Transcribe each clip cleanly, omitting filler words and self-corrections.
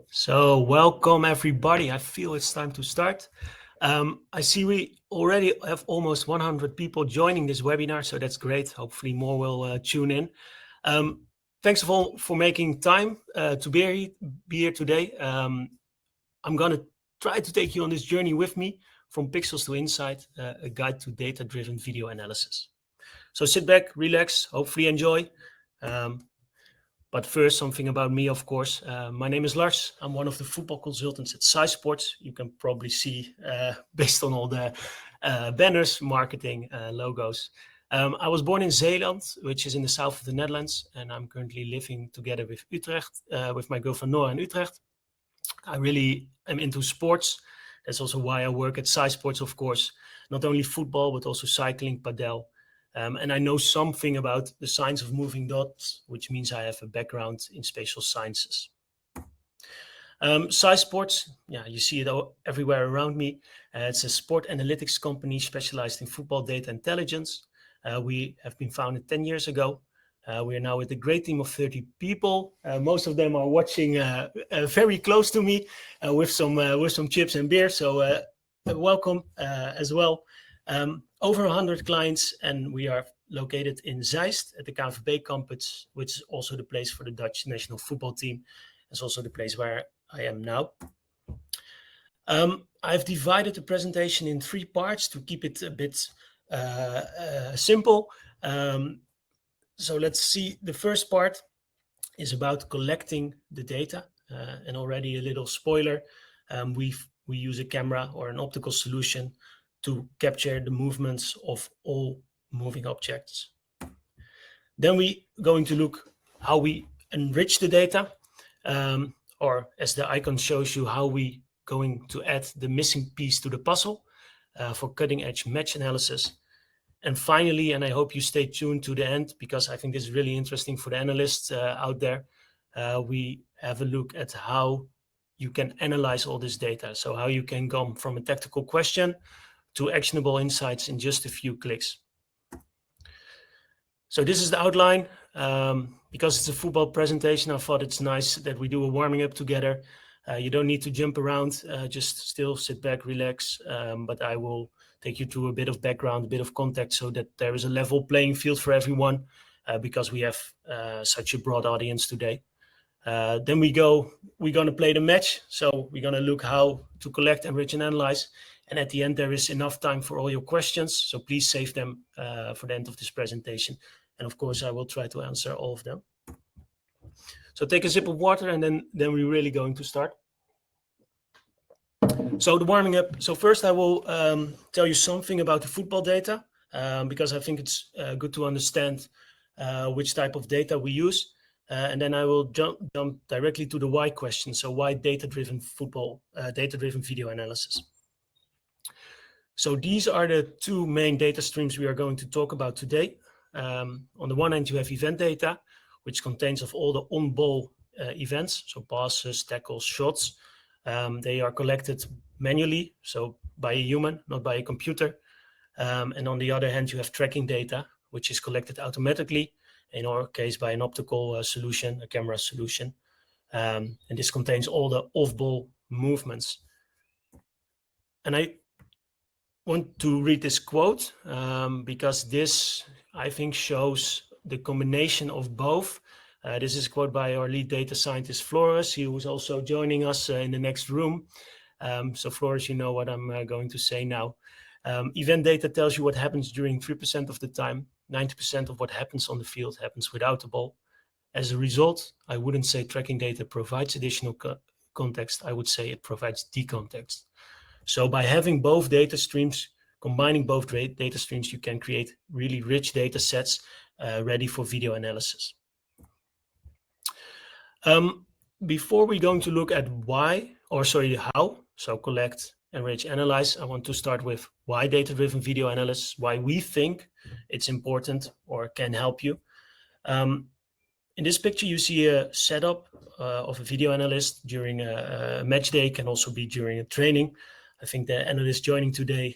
So welcome everybody. I feel it's time to start. I see we already have almost 100 people joining this webinar, so that's great. Hopefully more will tune in. Thanks all for making time to be here today. I'm going to try to take you on this journey with me from pixels to insight, a guide to data-driven video analysis. So sit back, relax, hopefully enjoy. But first, something about me, of course. My name is Lars. I'm one of the football consultants at Sports. You can probably see, based on all the banners, marketing, logos. I was born in Zeeland, which is in the south of the Netherlands, and I'm currently living together with Utrecht, with my girlfriend Nora in Utrecht. I really am into sports. That's also why I work at Sports, of course. Not only football, but also cycling, padel. And I know something about the science of moving dots, which means I have a background in spatial sciences. Sports, yeah, you see it everywhere around me. It's a sport analytics company specialized in football data intelligence. We have been founded 10 years ago. We are now with a great team of 30 people. Most of them are watching very close to me with some chips and beer. So welcome as well. Over 100 clients, and we are located in Zeist at the KNVB campus, which is also the place for the Dutch national football team. It's also the place where I am now. I've divided the presentation in 3 parts to keep it a bit simple. So let's see, the first part is about collecting the data, and already a little spoiler, we use a camera or an optical solution to capture the movements of all moving objects. Then we going to look how we enrich the data, or as the icon shows you, how we going to add the missing piece to the puzzle for cutting edge match analysis. And finally, and I hope you stay tuned to the end, because I think this is really interesting for the analysts out there, we have a look at how you can analyze all this data. So how you can go from a tactical question to actionable insights in just a few clicks. So this is the outline. Because it's a football presentation, I thought it's nice that we do a warming up together. You don't need to jump around, just still sit back, relax. But I will take you through a bit of background, a bit of context, so that there is a level playing field for everyone, because we have such a broad audience today. Then we're going to play the match. So we're going to look how to collect, enrich, and analyze. And at the end, there is enough time for all your questions. So please save them for the end of this presentation. And of course, I will try to answer all of them. So take a sip of water, and then we're really going to start. So the warming up. So first I will tell you something about the football data, because I think it's good to understand which type of data we use. And then I will jump directly to the why question. So why data-driven football, data-driven video analysis? So these are the 2 main data streams we are going to talk about today. On the one hand, you have event data, which contains of all the on-ball events, so passes, tackles, shots. They are collected manually, so by a human, not by a computer. And on the other hand, you have tracking data, which is collected automatically, in our case by an optical solution, a camera solution. And this contains all the off-ball movements. And I want to read this quote because this, I think, shows the combination of both. This is a quote by our lead data scientist, Flores. He was also joining us in the next room. So Flores, you know what I'm going to say now. Event data tells you what happens during 3% of the time. 90% of what happens on the field happens without the ball. As a result, I wouldn't say tracking data provides additional context. I would say it provides decontext. So by having both data streams, combining both data streams, you can create really rich data sets ready for video analysis. Before we're going to look at how, so collect, enrich, analyze, I want to start with why data-driven video analysis, why we think it's important or can help you. In this picture, you see a setup of a video analyst during a match day, can also be during a training. I think the analysts joining today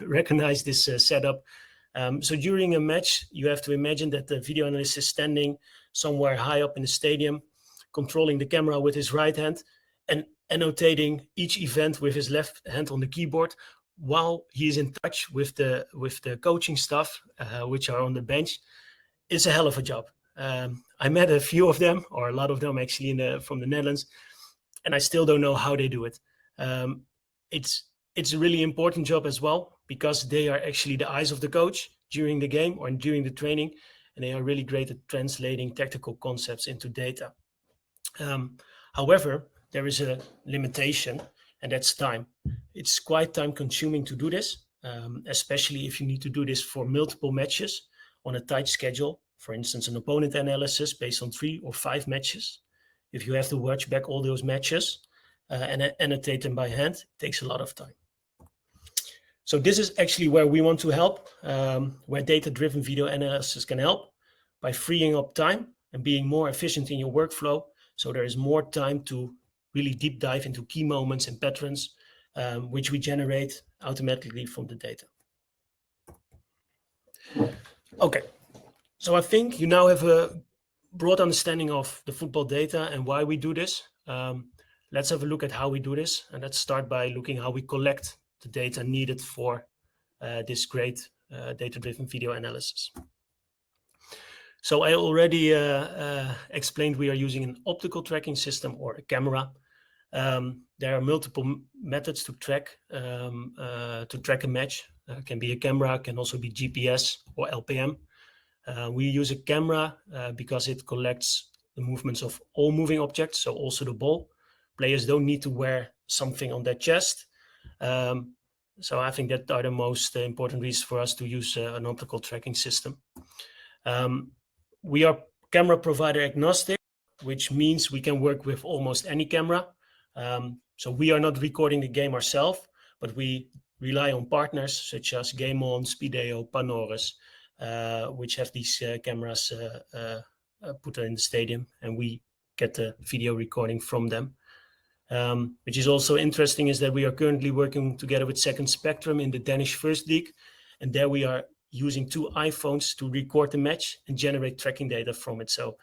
recognize this setup. So during a match, you have to imagine that the video analyst is standing somewhere high up in the stadium, controlling the camera with his right hand, and annotating each event with his left hand on the keyboard while he is in touch with the coaching staff, which are on the bench. It's a hell of a job. I met a few of them, or a lot of them actually, from the Netherlands, and I still don't know how they do it. It's a really important job as well, because they are actually the eyes of the coach during the game or during the training, and they are really great at translating tactical concepts into data. However, there is a limitation, and that's time. It's quite time consuming to do this, especially if you need to do this for multiple matches on a tight schedule. For instance, an opponent analysis based on 3 or 5 matches. If you have to watch back all those matches and annotate them by hand, it takes a lot of time. So this is actually where we want to help, where data-driven video analysis can help by freeing up time and being more efficient in your workflow. So there is more time to really deep dive into key moments and patterns, which we generate automatically from the data. Okay, so I think you now have a broad understanding of the football data and why we do this. Let's have a look at how we do this, and let's start by looking how we collect the data needed for this great data-driven video analysis. So I already explained we are using an optical tracking system or a camera. There are multiple methods to track a match. Can be a camera, can also be GPS or LPM. We use a camera because it collects the movements of all moving objects, so also the ball. Players don't need to wear something on their chest. So I think that are the most important reasons for us to use an optical tracking system. We are camera provider agnostic, which means we can work with almost any camera. So we are not recording the game ourselves, but we rely on partners such as Game On, Speedeo, Panores, which have these cameras put in the stadium, and we get the video recording from them. Which is also interesting is that we are currently working together with Second Spectrum in the Danish First League, and there we are using 2 iPhones to record the match and generate tracking data from it. So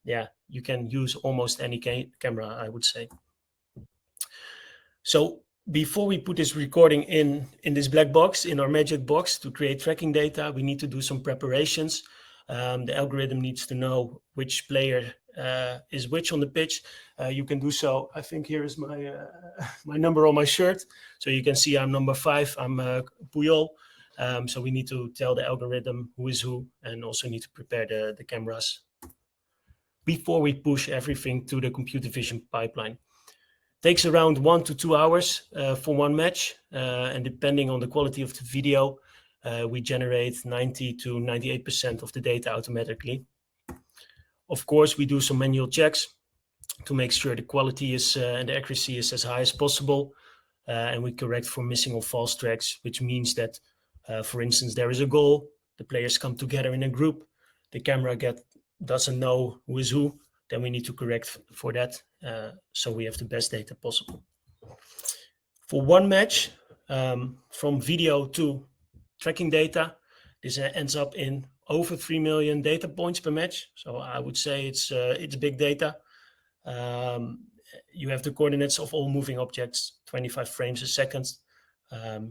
yeah, you can use almost any camera, I would say. So before we put this recording in this black box, in our magic box to create tracking data, we need to do some preparations. The algorithm needs to know which player is which on the pitch. You can do so. I think here is my my number on my shirt. So you can see I'm number 5. I'm Puyol. So we need to tell the algorithm who is who, and also need to prepare the cameras before we push everything to the computer vision pipeline. Takes around 1 to 2 hours for one match, and depending on the quality of the video, we generate 90 to 98% of the data automatically. Of course, we do some manual checks to make sure the quality is and the accuracy is as high as possible, and we correct for missing or false tracks, which means that, for instance, there is a goal, the players come together in a group, the camera doesn't know who is who, then we need to correct for that, so we have the best data possible. For one match, from video to tracking data, this ends up in over 3 million data points per match. So I would say it's big data. You have the coordinates of all moving objects, 25 frames a second.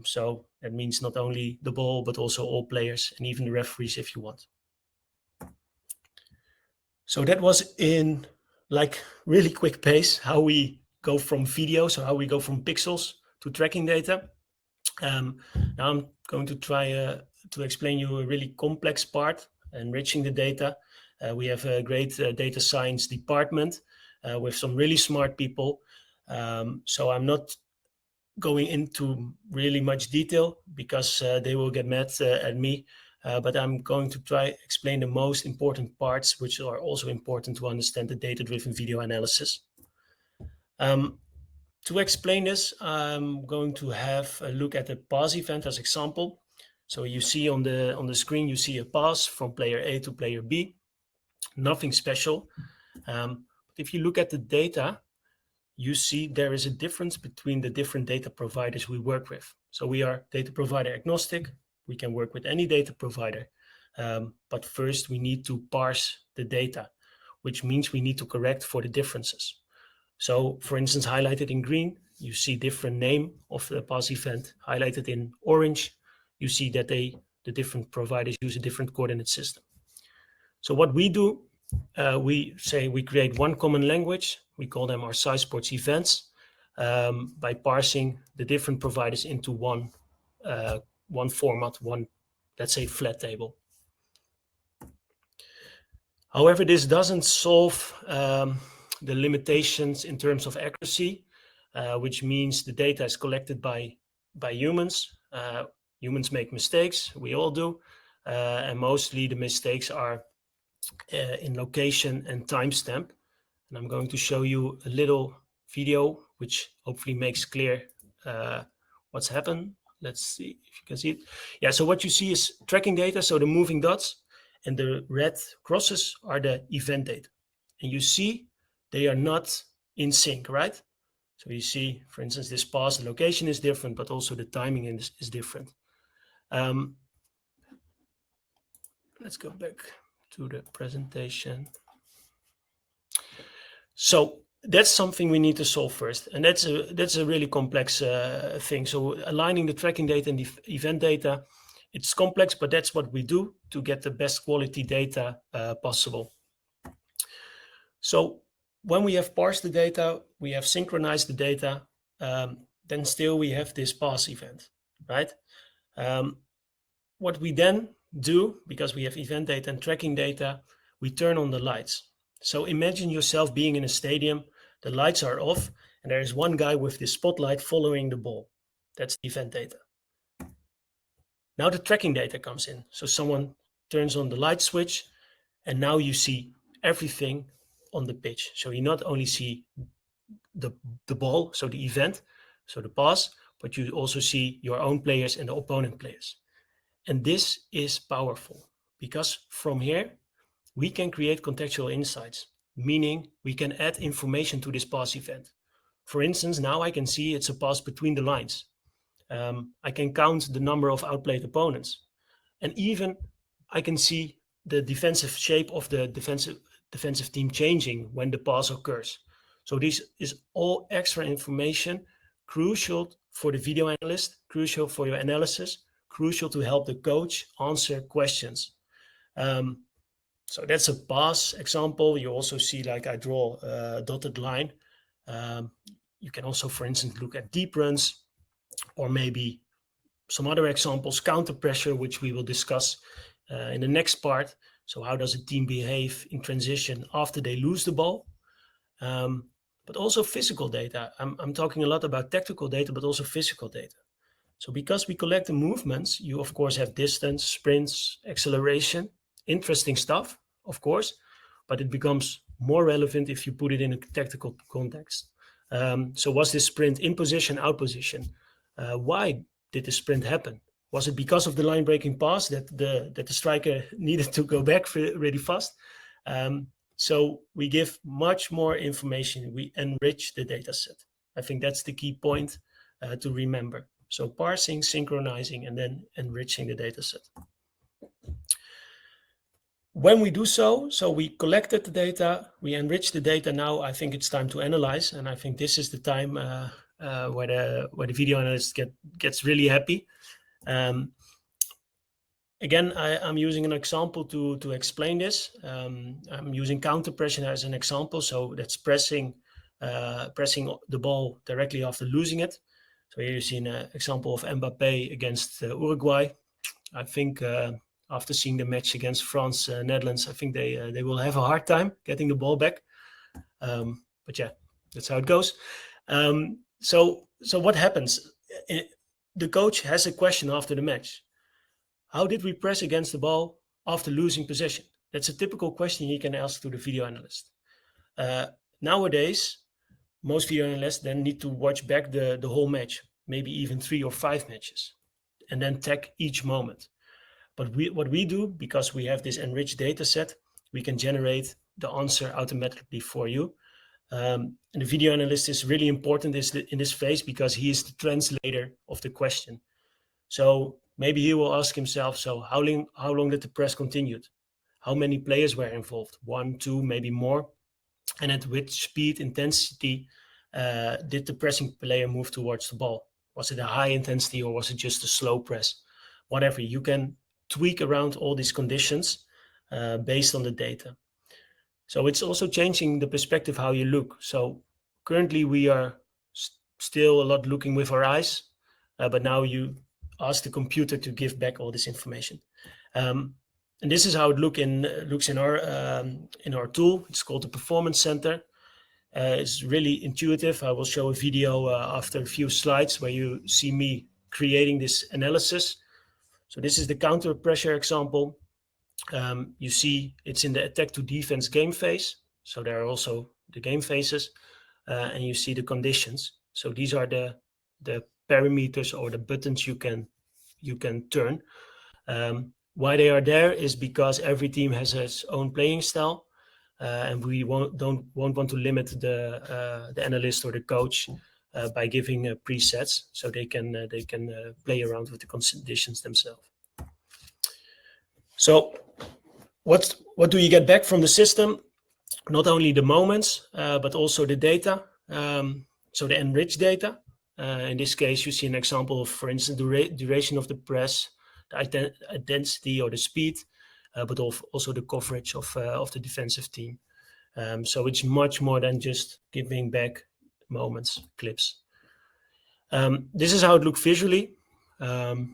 So that means not only the ball, but also all players and even the referees if you want. So that was in like really quick pace, how we go from video, so how we go from pixels to tracking data. Now I'm going to try to explain you a really complex part, enriching the data. We have a great data science department with some really smart people. So I'm not going into really much detail because they will get mad at me. But I'm going to try to explain the most important parts, which are also important to understand the data-driven video analysis. To explain this, I'm going to have a look at the pass event as example. So you see on the screen, you see a pass from player A to player B. Nothing special. But if you look at the data, you see there is a difference between the different data providers we work with. So we are data provider agnostic. We can work with any data provider. But first we need to parse the data, which means we need to correct for the differences. So for instance, highlighted in green, you see different name of the pass event. Highlighted in orange, you see that the different providers use a different coordinate system. So what we do, we create one common language. We call them our SciSports events, by parsing the different providers into one format, let's say, flat table. However, this doesn't solve the limitations in terms of accuracy, which means the data is collected by humans. Humans make mistakes, we all do, and mostly the mistakes are in location and timestamp. And I'm going to show you a little video which hopefully makes clear what's happened. Let's see if you can see it. Yeah, so what you see is tracking data, so the moving dots, and the red crosses are the event data. And you see they are not in sync, right? So you see, for instance, this pass, the location is different, but also the timing is different. Let's go back to the presentation. So that's something we need to solve first, and that's a really complex thing. So aligning the tracking data and the event data, it's complex, but that's what we do to get the best quality data possible. So when we have parsed the data, we have synchronized the data, then still we have this pass event, right? What we then do, because we have event data and tracking data, we turn on the lights. So imagine yourself being in a stadium, the lights are off, and there is one guy with this spotlight following the ball. That's the event data. Now the tracking data comes in. So someone turns on the light switch, and now you see everything on the pitch. So you not only see the ball, so the event, so the pass, but you also see your own players and the opponent players. And this is powerful because from here, we can create contextual insights, meaning we can add information to this pass event. For instance, now I can see it's a pass between the lines. I can count the number of outplayed opponents. And even I can see the defensive shape of the defensive team changing when the pass occurs. So this is all extra information, crucial for the video analyst, crucial for your analysis, crucial to help the coach answer questions. So that's a pass example. You also see, like, I draw a dotted line. You can also, for instance, look at deep runs, or maybe some other examples, counter pressure, which we will discuss in the next part. So how does a team behave in transition after they lose the ball? But also physical data. I'm talking a lot about tactical data, but also physical data. So because we collect the movements, you of course have distance, sprints, acceleration, interesting stuff, of course, but it becomes more relevant if you put it in a tactical context. So was this sprint in position, out position? Why did the sprint happen? Was it because of the line breaking pass that the striker needed to go back really fast? So we give much more information. We enrich the data set. I think that's the key point to remember. So parsing, synchronizing, and then enriching the data set. When we do so we collected the data, we enrich the data. Now I think it's time to analyze, and I think this is the time where the video analyst gets really happy. Again, I'm using an example to explain this. I'm using counter pressure as an example. So that's pressing the ball directly after losing it. So here you see an example of Mbappé against Uruguay. I think after seeing the match against France, Netherlands, I think they will have a hard time getting the ball back. But yeah, that's how it goes. So what happens? The coach has a question after the match. How did we press against the ball after losing possession? That's a typical question you can ask to the video analyst. Nowadays, most video analysts then need to watch back the whole match, maybe even 3 or 5 matches, and then tag each moment. But what we do, because we have this enriched data set, we can generate the answer automatically for you. And the video analyst is really important in this phase because he is the translator of the question. So maybe he will ask himself, so how long did the press continued? How many players were involved? 1, 2, maybe more. and at which speed, intensity did the pressing player move towards the ball. Was it a high intensity or was it just a slow press? Whatever, you can tweak around all these conditions based on the data. So it's also changing the perspective how you look. So currently we are still a lot looking with our eyes, but now you ask the computer to give back all this information. And this is how it looks in our tool. It's called the Performance Center. It's really intuitive. I will show a video after a few slides where you see me creating this analysis. So this is the counter pressure example. You see it's in the attack to defense game phase. So there are also the game phases, and you see the conditions. So these are the parameters or the buttons you can turn. Why they are there is because every team has its own playing style, and we won't want to limit the analyst or the coach by giving presets, so they can play around with the conditions themselves. So what do you get back from the system? Not only the moments, but also the data. So the enriched data. In this case, you see an example of, for instance, the duration of the press, the intensity or the speed, but also the coverage of the defensive team. So it's much more than just giving back moments, clips. This is how it looks visually.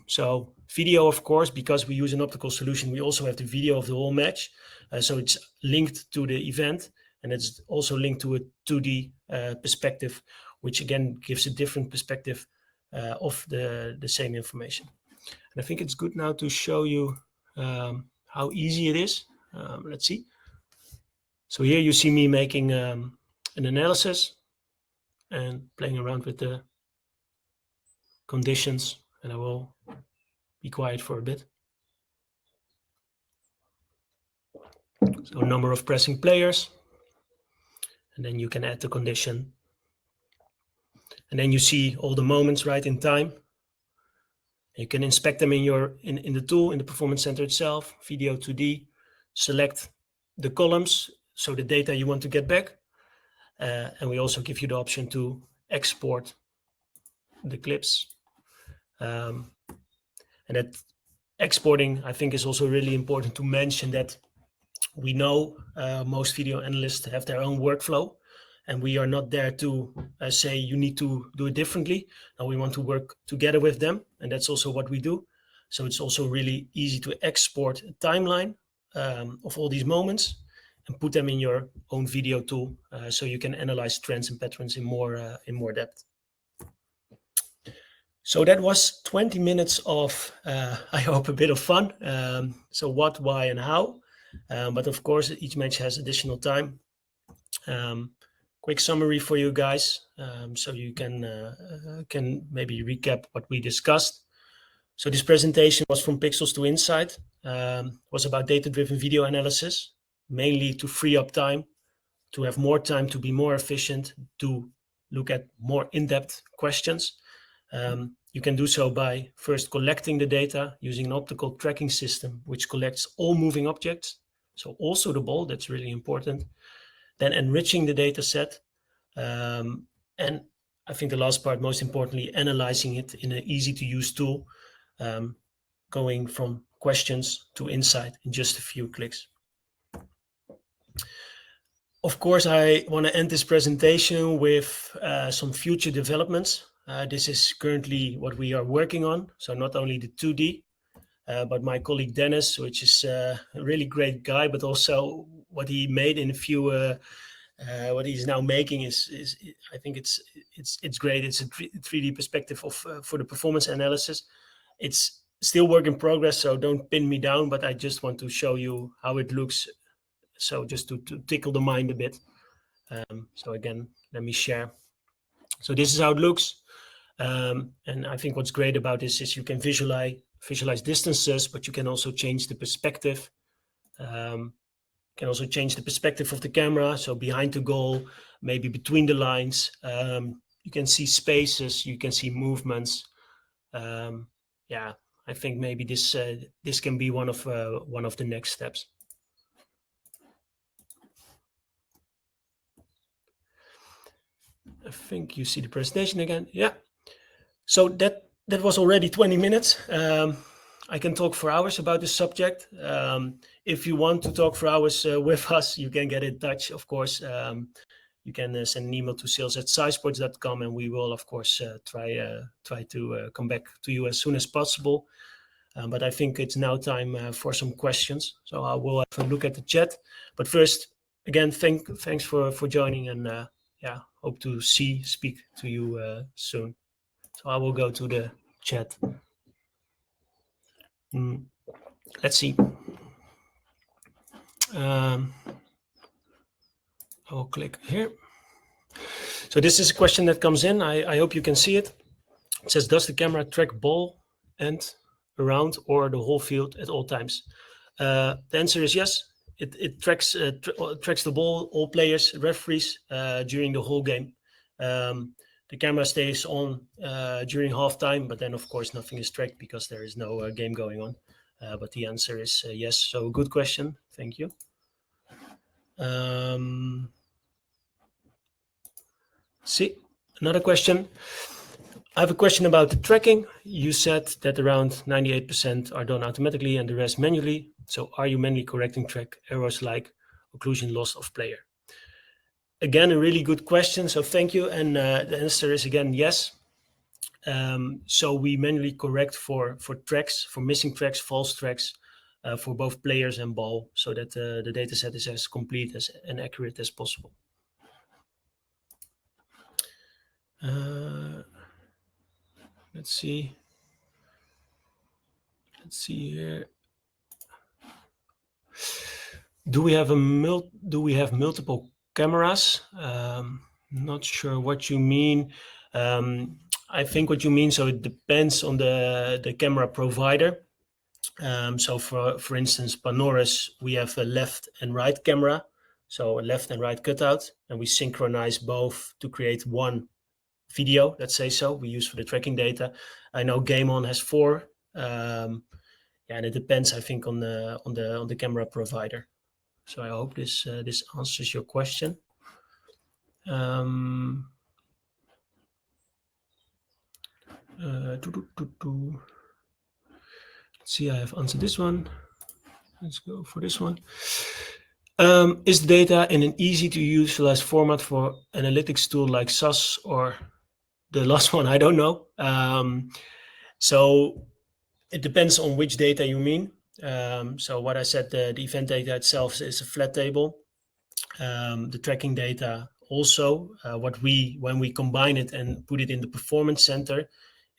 So video, of course, because we use an optical solution, we also have the video of the whole match. So it's linked to the event, and it's also linked to a 2D perspective, which again gives a different perspective of the same information. And I think it's good now to show you how easy it is. Let's see. So here you see me making an analysis and playing around with the conditions, and I will be quiet for a bit. So number of pressing players, and then you can add the condition. And then you see all the moments right in time. You can inspect them in the tool, in the Performance Center itself, Video 2D, select the columns, so the data you want to get back. And we also give you the option to export the clips. And that exporting, I think, is also really important to mention that we know most video analysts have their own workflow, and we are not there to say you need to do it differently. And we want to work together with them, and that's also what we do. So it's also really easy to export a timeline of all these moments and put them in your own video tool, so you can analyze trends and patterns in more depth. So that was 20 minutes of, I hope, a bit of fun. So what, why, and how. But of course, each match has additional time. Quick summary for you guys, so you can maybe recap what we discussed. So this presentation was from Pixels to Insight. Was about data-driven video analysis, mainly to free up time, to have more time to be more efficient, to look at more in-depth questions. You can do so by first collecting the data using an optical tracking system, which collects all moving objects, so also the ball, that's really important. Then enriching the data set. And I think the last part, most importantly, analyzing it in an easy to use tool, going from questions to insight in just a few clicks. Of course, I want to end this presentation with some future developments. This is currently what we are working on. So not only the 2D, but my colleague Dennis, which is a really great guy, but also what he made in a few, what he's now making is I think it's great. It's a 3D perspective of for the performance analysis. It's still work in progress, so don't pin me down, but I just want to show you how it looks. So just to tickle the mind a bit. So again, let me share. So this is how it looks. And I think what's great about this is you can visualize distances, but you can also change the perspective. Can also change the perspective of the camera. So behind the goal, maybe between the lines, you can see spaces, you can see movements. Yeah, I think maybe this can be one of the next steps. I think you see the presentation again. Yeah. So that was already 20 minutes. I can talk for hours about this subject. If you want to talk for hours with us, you can get in touch, of course. You can send an email to sales@scisports.com, and we will, of course, try to come back to you as soon as possible. But I think it's now time for some questions. So I will have a look at the chat. But first, again, thanks for joining, and yeah, hope to speak to you soon. So I will go to the chat. Let's see. I will click here. So this is a question that comes in. I hope you can see it. It says, does the camera track ball end around or the whole field at all times? The answer is yes. It tracks the ball, all players, referees during the whole game. The camera stays on during halftime, but then of course nothing is tracked because there is no game going on. But the answer is yes. So good question. Thank you. See, another question. I have a question about the tracking. You said that around 98% are done automatically and the rest manually. So are you manually correcting track errors like occlusion loss of player? Again, a really good question. So thank you. And the answer is again, yes. So we manually correct for tracks, for missing tracks, false tracks, for both players and ball, so that the data set is as complete and accurate as possible. Let's see. Let's see here. Do we have multiple cameras? Not sure what you mean. I think what you mean, so it depends on the camera provider. So for instance, Panoris, we have a left and right camera, so a left and right cutout, and we synchronize both to create one video, let's say so, we use for the tracking data. I know Game On has 4. Yeah, and it depends, I think, on the camera provider. So I hope this answers your question. Let's see, I have answered this one. Let's go for this one. Is data in an easy to utilize format for analytics tool like SAS, or the last one? I don't know. So it depends on which data you mean. So what I said, the event data itself is a flat table. The tracking data also, when we combine it and put it in the performance center,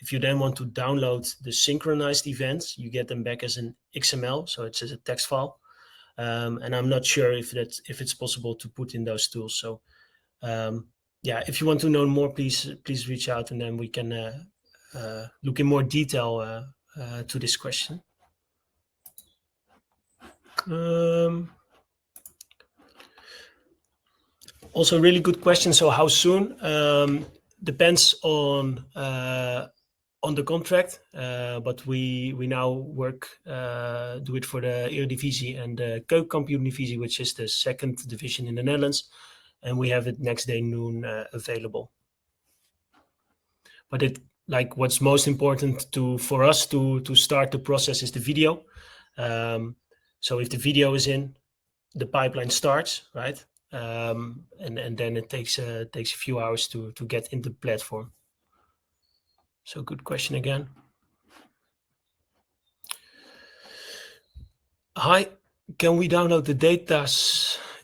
if you then want to download the synchronized events, you get them back as an XML, so it's as a text file. And I'm not sure if it's possible to put in those tools. So yeah, if you want to know more, please reach out, and then we can look in more detail to this question. Also, really good question. So how soon? Depends on the contract, but we now do it for the Eredivisie and the Keukenkampioen-divisie, which is the 2nd division in the Netherlands, and we have it next day noon available. But what's most important for us to start the process is the video. So if the video is in, the pipeline starts, right? And then it takes a few hours to get into the platform. So good question again. Hi, can we download the data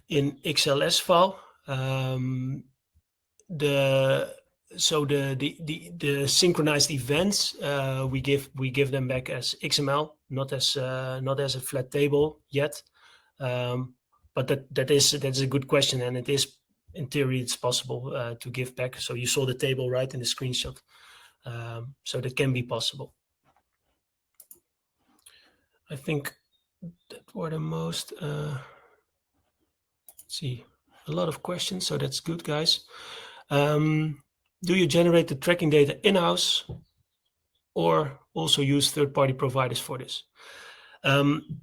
in XLS file? The synchronized events, we give them back as XML, not as a flat table yet. But that's a good question, and it is, in theory, it's possible to give back. So you saw the table right in the screenshot, so that can be possible. I think that were the most. Let's see, a lot of questions, so that's good, guys. Do you generate the tracking data in-house or also use third-party providers for this?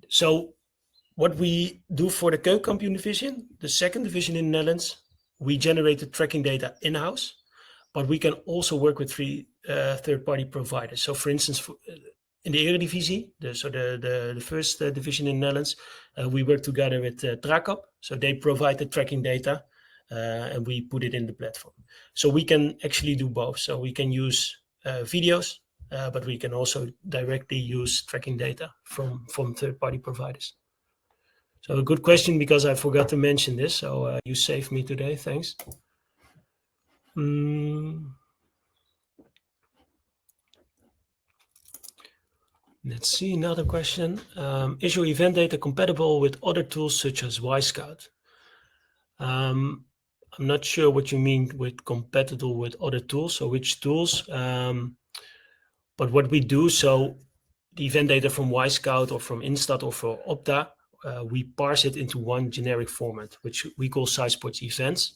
So what we do for the Keukenkampioen division, the 2nd division in the Netherlands, we generate the tracking data in-house. but we can also work with three third-party providers. So for instance, in the Eredivisie, the first division in the Netherlands, we work together with Trakap. So they provide the tracking data and we put it in the platform. So we can actually do both. So we can use videos, but we can also directly use tracking data from third-party providers. So a good question, because I forgot to mention this. So you saved me today. Thanks. Let's see, another question. Is your event data compatible with other tools such as Wisecout? I'm not sure what you mean with compatible with other tools, or which tools. But what we do, so the event data from Wisecout or from Instat or from Opta, we parse it into one generic format, which we call SciSports events.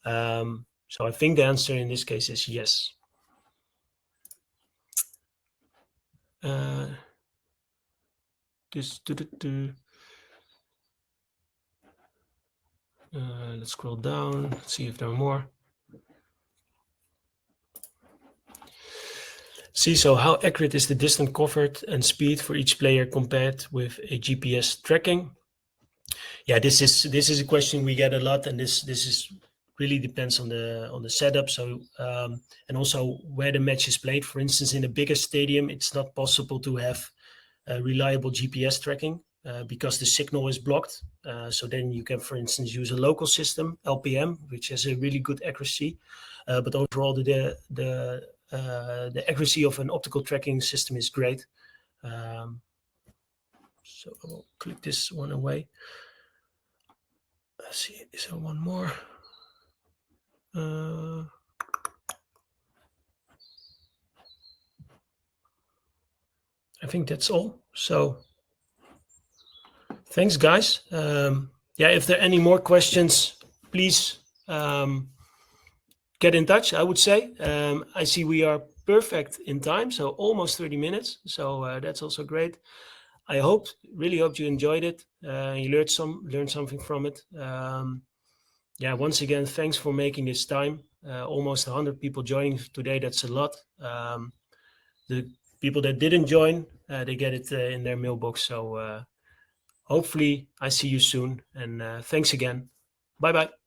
So I think the answer in this case is yes. Let's scroll down, see if there are more. See, so how accurate is the distance covered and speed for each player compared with a GPS tracking? Yeah, this is a question we get a lot, and this is really depends on the setup. So and also where the match is played. For instance, in a bigger stadium, it's not possible to have reliable GPS tracking because the signal is blocked. So then you can, for instance, use a local system, LPM, which has a really good accuracy. But overall, the accuracy of an optical tracking system is great. So I'll click this one away. Let's see, is there one more? I think that's all. So thanks, guys. Yeah, if there are any more questions, please get in touch, I would say. I see we are perfect in time, so almost 30 minutes. So that's also great. I really hope you enjoyed it. You learned something from it. Yeah, once again, thanks for making this time. Almost 100 people joining today. That's a lot. The people that didn't join, they get it in their mailbox. So hopefully I see you soon. And thanks again. Bye-bye.